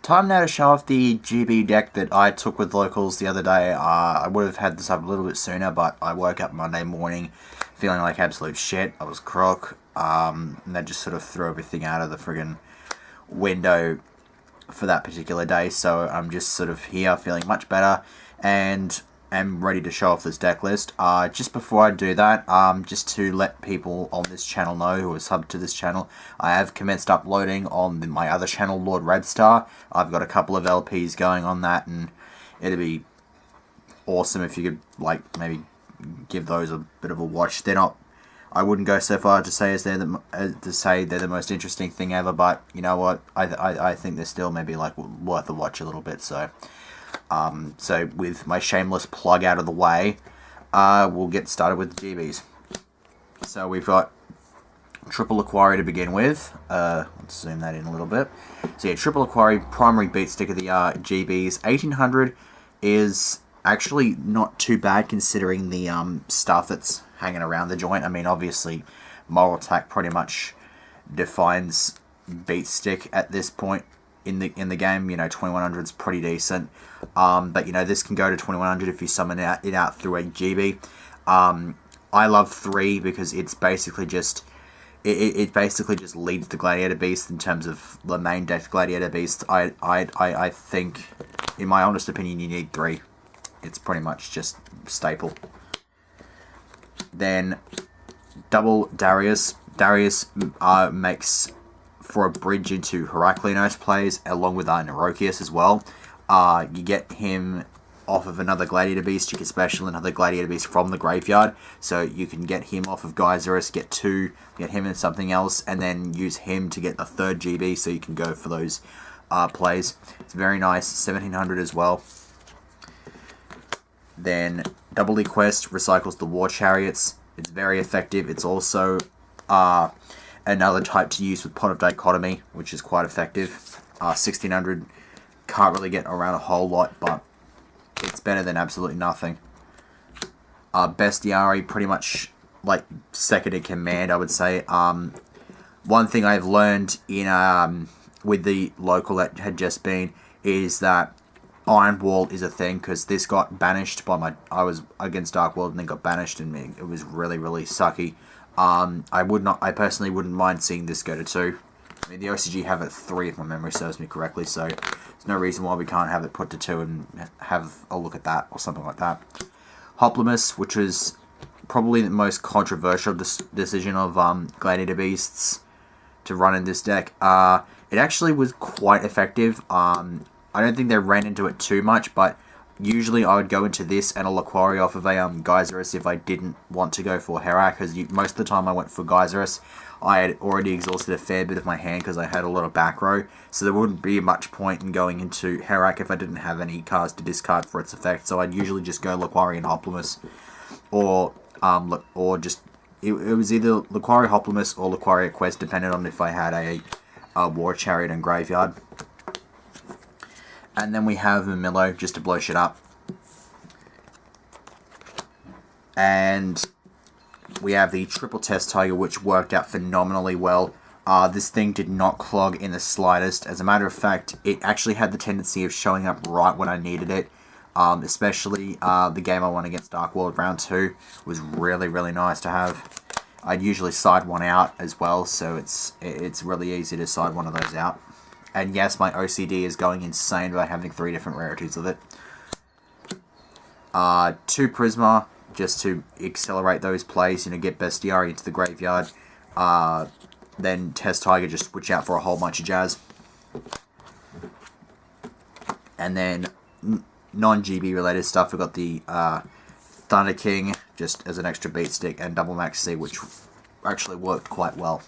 Time now to show off the GB deck that I took with locals the other day. I would have had this up a little bit sooner, but I woke up Monday morning feeling like absolute shit. I was crook, and that just sort of threw everything out of the friggin' window for that particular day. So I'm just sort of here feeling much better, and am ready to show off this deck list. Just before I do that, just to let people on this channel know who are subbed to this channel, I have commenced uploading on my other channel, Lord Redstar. I've got a couple of LPs going on that, and it'd be awesome if you could, like, maybe give those a bit of a watch. They're not, I wouldn't go so far to say they're the most interesting thing ever, but you know what? I think they're still maybe like worth a watch a little bit. So with my shameless plug out of the way, we'll get started with the GBs. So we've got Triple Aquari to begin with. Let's zoom that in a little bit. So yeah, Triple Aquari, primary beat stick of the GBs. 1800 is actually not too bad considering the stuff that's hanging around the joint. I mean, obviously, Moral Attack pretty much defines beat stick at this point in the game. You know, 2100 is pretty decent, but you know, this can go to 2100 if you summon it out through a GB. I love 3 because it's basically just it basically just leads the Gladiator Beast in terms of the main deck Gladiator Beast. I think, in my honest opinion, you need 3. It's pretty much just staple. Then double Darius. Darius makes for a bridge into Heraklinos plays, along with Neurokius as well. You get him off of another Gladiator Beast. You can special another Gladiator Beast from the graveyard. So you can get him off of Geyserus, get him in something else, and then use him to get a third GB, so you can go for those plays. It's very nice. 1700 as well. Then Double Quest recycles the War Chariots. It's very effective. It's also another type to use with Pot of Dichotomy, which is quite effective. 1600 can't really get around a whole lot, but it's better than absolutely nothing. Bestiari, pretty much like second in command, I would say. One thing I've learned in with the local that had just been is that Iron Wall is a thing, because this got banished by I was against Dark World and then got banished, and it was really, really sucky. I personally wouldn't mind seeing this go to 2. I mean, the OCG have it 3 if my memory serves me correctly, so there's no reason why we can't have it put to 2 and have a look at that, or something like that. Hoplimus, which was probably the most controversial decision of Gladiator Beasts to run in this deck. It actually was quite effective. I don't think they ran into it too much, but usually I would go into this and a Laquari off of a Geyserus if I didn't want to go for Herak, because most of the time I went for Geyserus, I had already exhausted a fair bit of my hand because I had a lot of back row, so there wouldn't be much point in going into Herak if I didn't have any cards to discard for its effect. So I'd usually just go Laquari and Hoplimus, or just it was either Laquari, Hoplimus, or Laquari Quest, depending on if I had a War Chariot and Graveyard. And then we have Mamillo, just to blow shit up. And we have the Triple Test Tiger, which worked out phenomenally well. This thing did not clog in the slightest. As a matter of fact, it actually had the tendency of showing up right when I needed it. Especially the game I won against Dark World round 2 was really, really nice to have. I'd usually side one out as well, so it's really easy to side one of those out. And yes, my OCD is going insane by having 3 different rarities of it. 2 Prisma, just to accelerate those plays, you know, get Bestiari into the graveyard. Then Test Tiger, just switch out for a whole bunch of jazz. And then non-GB related stuff, we've got the Thunder King, just as an extra beat stick, and Double Max C, which actually worked quite well.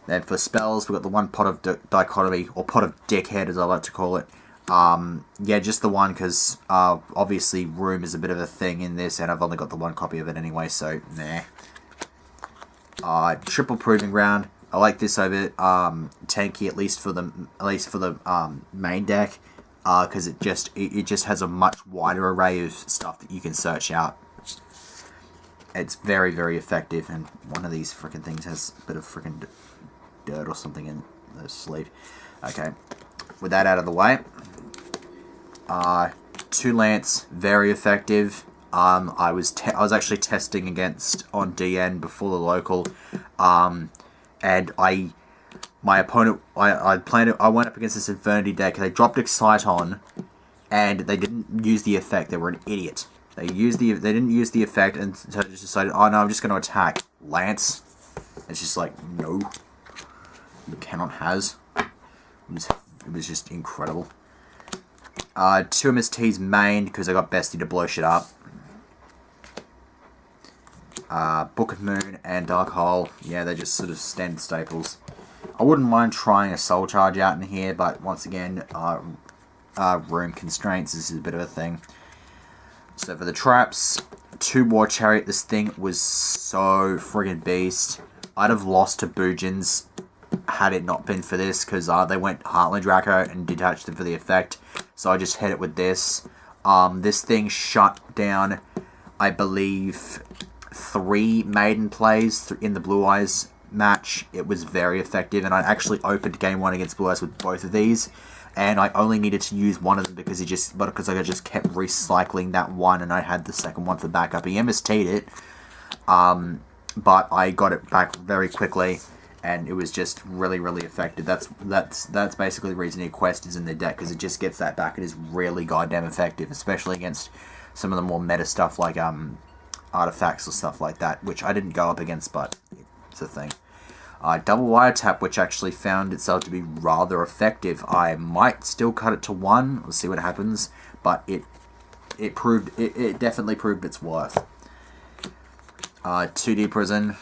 Then for spells, we've got the one Pot of Dichotomy, or Pot of Dickhead as I like to call it. Yeah, just the one, because obviously Room is a bit of a thing in this, and I've only got the 1 copy of it anyway, so nah. Triple Proving Ground. I like this over Tanky, at least for the main deck, because it just has a much wider array of stuff that you can search out. It's very, very effective, and one of these freaking things has a bit of freaking dirt or something in the sleeve. Okay. with that out of the way, 2 Lance, very effective. I was actually testing against on DN before the local, and my opponent, I went up against this Infinity deck. They dropped Excite on, and they didn't use the effect. They were an idiot. They didn't use the effect, and so they just decided, oh no, I'm just going to attack Lance. It's just like, no, you cannot has. It was just incredible. 2 MSTs mained because I got Bestie to blow shit up. Book of Moon and Dark Hole, yeah, they're just sort of standard staples. I wouldn't mind trying a Soul Charge out in here, but once again, room constraints, this is a bit of a thing. So for the traps, 2 War Chariot, this thing was so friggin' beast. I'd have lost to Boojins had it not been for this, because they went Heartland Draco and detached them for the effect. So I just hit it with this. This thing shut down, I believe, 3 maiden plays in the Blue Eyes match. It was very effective, and I actually opened game 1 against Blue Eyes with both of these, and I only needed to use one of them because I just kept recycling that one, and I had the second one for backup. He MST'd it, but I got it back very quickly, and it was just really, really effective. That's basically the reason Quest is in the deck, because it just gets that back. It is really goddamn effective, especially against some of the more meta stuff like artifacts or stuff like that, which I didn't go up against, but it's a thing. Double Wiretap, which actually found itself to be rather effective. I might still cut it to 1. We'll see what happens, but it definitely proved its worth. 2D Prison.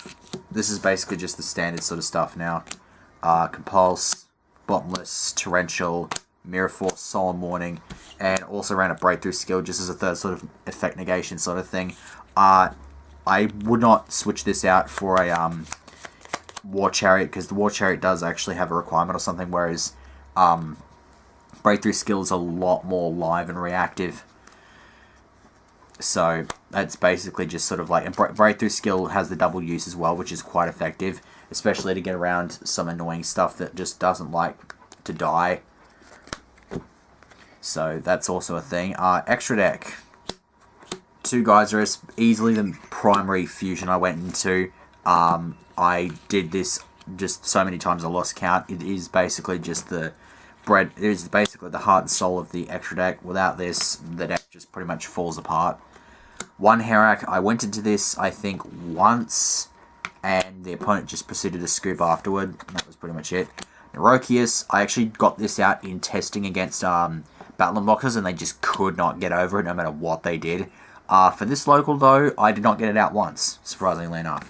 This is basically just the standard sort of stuff now. Compulse, Banlist, Torrential, Mirror Force, Solemn Warning, and also ran a Breakthrough skill just as a third sort of effect negation sort of thing. I would not switch this out for a War Chariot, because the War Chariot does actually have a requirement or something, whereas Breakthrough skill is a lot more live and reactive. So that's basically just sort of like, and Breakthrough skill has the double use as well, which is quite effective, especially to get around some annoying stuff that just doesn't like to die. So that's also a thing. Extra deck. 2 Geysers, easily the primary fusion I went into. I did this just so many times I lost count. It is basically just the bread. It is basically the heart and soul of the extra deck. Without this, the deck just pretty much falls apart. 1 Herak, I went into this, I think, once, and the opponent just proceeded to scoop afterward. That was pretty much it. Neurokius, I actually got this out in testing against Battle Unlockers, and they just could not get over it no matter what they did. For this local, though, I did not get it out once, surprisingly enough.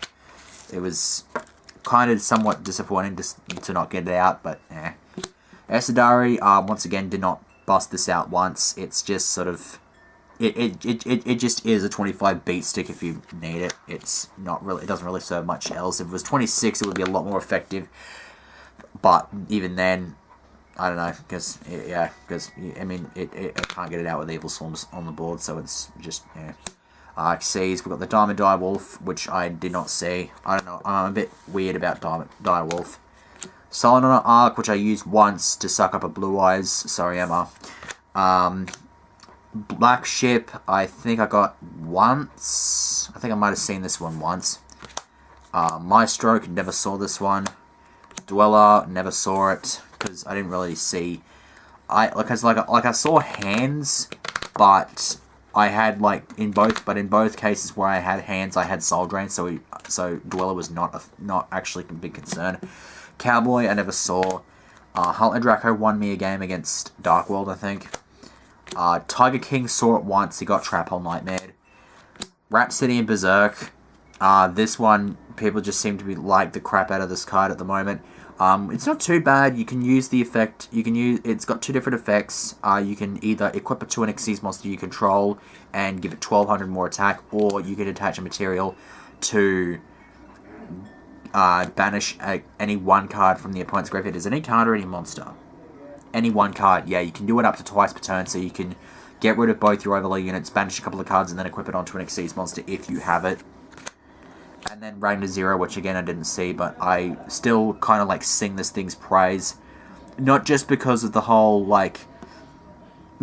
It was kind of somewhat disappointing to not get it out, but eh. Esadari, once again, did not bust this out once. It's just sort of... It just is a 25 beat stick if you need it. It's not really... It doesn't really serve much else. If it was 26, it would be a lot more effective. But even then, I don't know, because, yeah, because, I mean, it can't get it out with Evil Swarms on the board, so it's just, yeah. Xyz, we've got the Diamond Direwolf, which I did not see. I don't know, I'm a bit weird about Diamond Direwolf. Silent on Arc, which I used once to suck up a Blue Eyes. Sorry, Emma. Black Ship, I think I got once. I think I might have seen this one once. Maestroke, never saw this one. Dweller, never saw it, because I didn't really see... I saw hands, but I had, like, in both cases where I had hands, I had Soul Drain, so Dweller was not actually a big concern. Cowboy, I never saw. Heartland Draco won me a game against Dark World, I think. Tiger King saw it once, he got Trap Hole Nightmare. Rhapsody and Berserk. This one, people just seem to be like the crap out of this card at the moment. It's not too bad. You can use the effect. It's got 2 different effects. You can either equip it to an Xyz monster you control and give it 1200 more attack, or you can attach a material to banish any 1 card from the opponent's graveyard. Is any card or any monster? Any 1 card. Yeah, you can do it up to twice per turn, so you can get rid of both your overlay units, banish a couple of cards, and then equip it onto an Xyz monster if you have it. And then Ragnar Zero, which again I didn't see, but I still kind of like sing this thing's praise. not just because of the whole, like,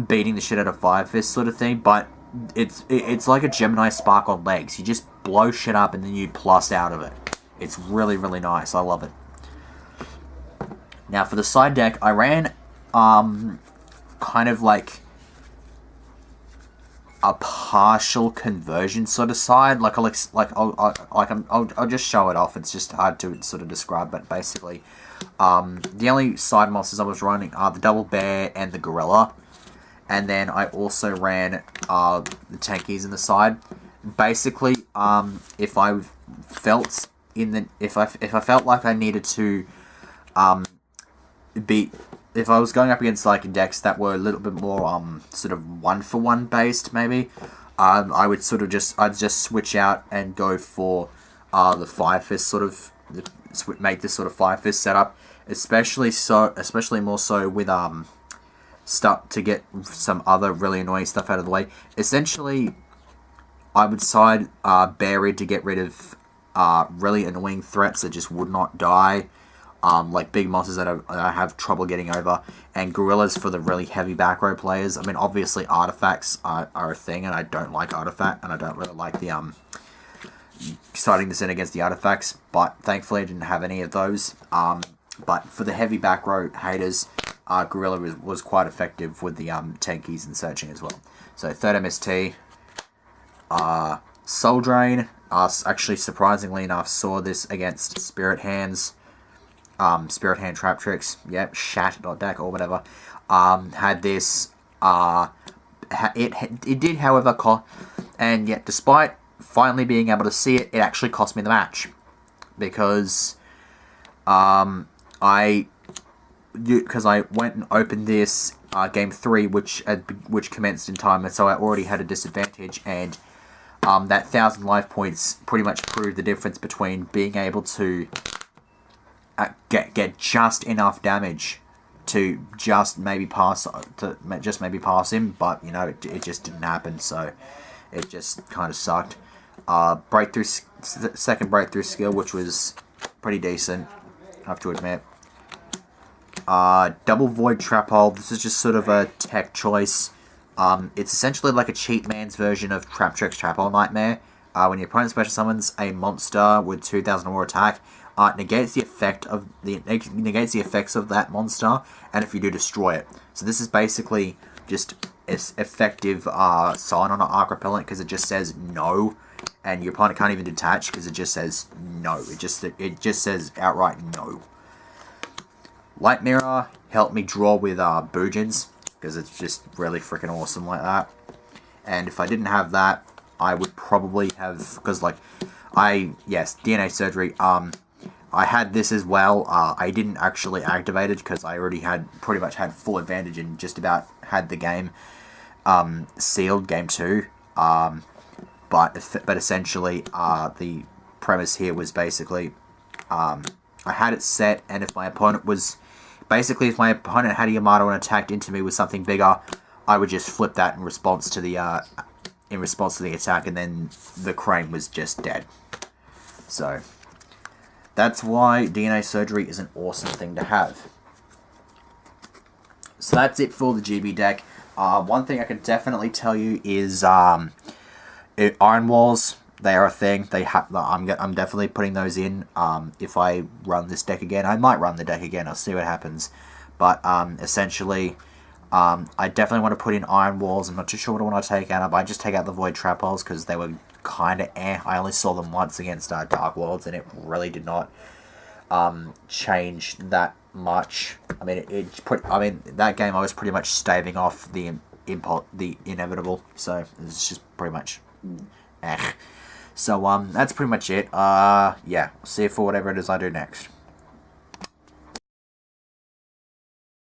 beating the shit out of Fire Fist sort of thing, but it's like a Gemini Spark on legs. You just blow shit up and then you plus out of it. It's really, really nice. I love it. Now, for the side deck, I ran, kind of like a partial conversion sort of side. I'll just show it off. It's just hard to sort of describe, but basically, the only side monsters I was running are the Double Bear and the Gorilla, and then I also ran the Tankies in the side. Basically, if I felt like I needed to if I was going up against like decks that were a little bit more sort of 1-for-1 based, maybe, I would sort of I'd just switch out and go for the Fire Fist sort of make this sort of Fire Fist setup, especially more so with stuff to get some other really annoying stuff out of the way. Essentially, I would side Buried to get rid of really annoying threats that just would not die. Like big monsters that I have trouble getting over, and gorillas for the really heavy back row players. I mean, obviously artifacts are a thing, and I don't like artifact, and I don't really like the starting this in against the artifacts, but thankfully I didn't have any of those. But for the heavy back row haters, gorilla was quite effective with the tankies and searching as well. So third MST, Soul Drain. Actually, surprisingly enough, saw this against Spirit Hands. Spirit Hand Trap Tricks, yep, shat.deck or whatever, had this, it did, however, and yet despite finally being able to see it, it actually cost me the match, because, I went and opened this, game 3, which commenced in time, and so I already had a disadvantage, and, that 1,000 life points pretty much proved the difference between being able to get just enough damage to just maybe pass him, but you know it just didn't happen, so it just kind of sucked. Second breakthrough skill, which was pretty decent, I have to admit. Double Void Trap Hole. This is just sort of a tech choice. It's essentially like a cheap man's version of Trap Tricks Trap Hole Nightmare. When your opponent special summons a monster with 2,000 or more attack, negates the effects of that monster, and if you do, destroy it. So this is basically just as effective sign on an arc repellent, because it just says no, and your opponent can't even detach because it just says no. It just says outright no. Light Mirror helped me draw with Boojins, because it's just really freaking awesome like that. And if I didn't have that, I would probably have, because like DNA Surgery. I had this as well. I didn't actually activate it because I already pretty much had full advantage and just about had the game sealed, game 2. But essentially, the premise here was basically I had it set, and if my opponent had a Yamato and attacked into me with something bigger, I would just flip that in response to the attack, and then the Crane was just dead. So that's why DNA Surgery is an awesome thing to have. So that's it for the GB deck. One thing I can definitely tell you is Iron Walls. They are a thing. I'm definitely putting those in. If I run this deck again, I might run the deck again. I'll see what happens. But essentially, I definitely want to put in Iron Walls. I'm not too sure what I want to take out of. I just take out the Void Trap Holes because they were kind of I only saw them once against Dark Worlds, and it really did not change that much. I mean, that game I was pretty much staving off the inevitable, so it's just pretty much So that's pretty much it. Yeah, see you for whatever it is I do next.